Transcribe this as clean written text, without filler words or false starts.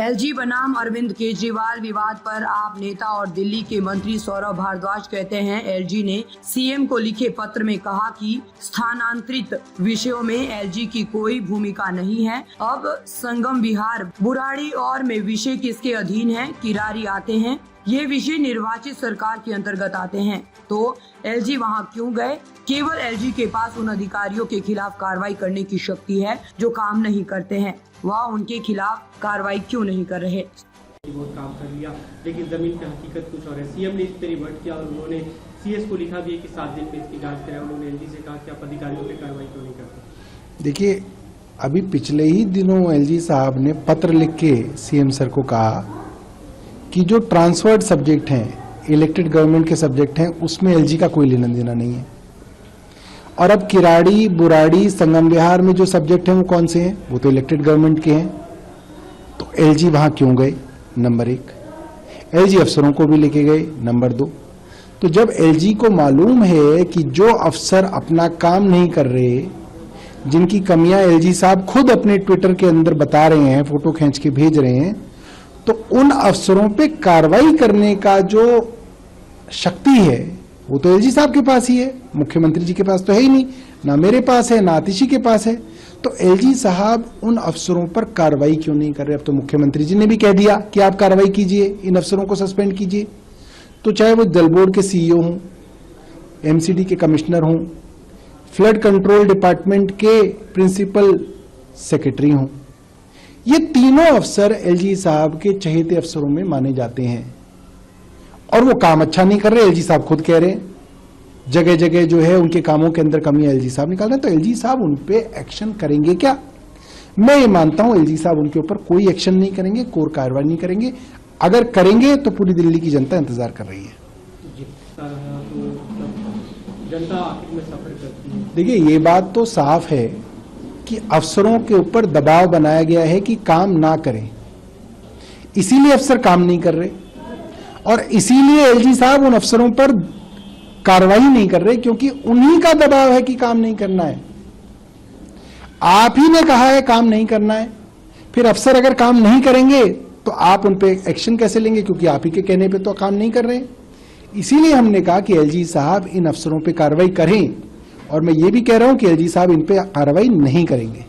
LG बनाम अरविंद केजरीवाल विवाद पर आप नेता और दिल्ली के मंत्री सौरभ भारद्वाज कहते हैं, एलजी ने सीएम को लिखे पत्र में कहा कि स्थानांतरित विषयों में एलजी की कोई भूमिका नहीं है। अब संगम विहार, बुराड़ी और में विषय किसके अधीन है? किरारी आते हैं। ये विषय निर्वाचित सरकार के अंतर्गत आते हैं, तो एलजी वहां क्यों गए? केवल एलजी के पास उन अधिकारियों के खिलाफ कार्रवाई करने की शक्ति है जो काम नहीं करते हैं। वह उनके खिलाफ कार्रवाई क्यों नहीं कर रहे? बहुत काम कर लिया, लेकिन जमीन पे हकीकत कुछ और है। सीएम ने इस पर रिवर्ट किया और उन्होंने सीएस को लिखा भी है कि 7 दिन में इसकी जांच करें। उन्होंने एलजी से कहा कि आप अधिकारियों पे कार्रवाई क्यों नहीं करते? देखिए, अभी पिछले ही दिनों एलजी साहब ने पत्र लिख के सीएम सर को कहा कि जो ट्रांसफर्ड सब्जेक्ट हैं, इलेक्टेड गवर्नमेंट के सब्जेक्ट हैं, उसमें एलजी का कोई लेना देना नहीं है। और अब किराड़ी, बुराड़ी, संगम विहार में जो सब्जेक्ट हैं वो कौन से हैं? वो तो इलेक्टेड गवर्नमेंट के हैं। तो एलजी वहां क्यों गए? नंबर 1। एलजी अफसरों को भी लेके गए। नंबर 2, तो जब एलजी को मालूम है कि जो अफसर अपना काम नहीं कर रहे, जिनकी कमियां एलजी साहब खुद अपने ट्विटर के अंदर बता रहे हैं, फोटो खींच के भेज रहे हैं, तो उन अफसरों पे कार्रवाई करने का जो शक्ति है वो तो एलजी साहब के पास ही है। मुख्यमंत्री जी के पास तो है ही नहीं, ना मेरे पास है, ना आतिशी के पास है। तो एलजी साहब उन अफसरों पर कार्रवाई क्यों नहीं कर रहे? अब तो मुख्यमंत्री जी ने भी कह दिया कि आप कार्रवाई कीजिए, इन अफसरों को सस्पेंड कीजिए। तो चाहे वो जल बोर्ड के सीईओ हों, एमसीडी के कमिश्नर हों, फ्लड कंट्रोल डिपार्टमेंट के प्रिंसिपल सेक्रेटरी हों, ये तीनों अफसर एलजी साहब के चहेते अफसरों में माने जाते हैं और वो काम अच्छा नहीं कर रहे। एलजी साहब खुद कह रहे हैं जगह जगह जो है उनके कामों के अंदर कमी एलजी साहब निकाल रहे हैं। तो एलजी साहब उन पे एक्शन करेंगे क्या? मैं ये मानता हूं एलजी साहब उनके ऊपर कोई एक्शन नहीं करेंगे, कोई कार्रवाई नहीं करेंगे। अगर करेंगे तो पूरी दिल्ली की जनता इंतजार कर रही है। जनता आखिर में सफर करती है। देखिए, ये बात तो साफ है कि अफसरों के ऊपर दबाव बनाया गया है कि काम ना करें, इसीलिए अफसर काम नहीं कर रहे और इसीलिए एलजी साहब उन अफसरों पर कार्रवाई नहीं कर रहे, क्योंकि उन्हीं का दबाव है कि काम नहीं करना है। आप ही ने कहा है काम नहीं करना है, फिर अफसर अगर काम नहीं करेंगे तो आप उन पे एक्शन कैसे लेंगे? क्योंकि आप ही के कहने पे तो काम नहीं कर रहे। इसीलिए हमने कहा कि एलजी साहब इन अफसरों पे कार्रवाई करें और मैं ये भी कह रहा हूं कि एलजी साहब इन पे कार्रवाई नहीं करेंगे।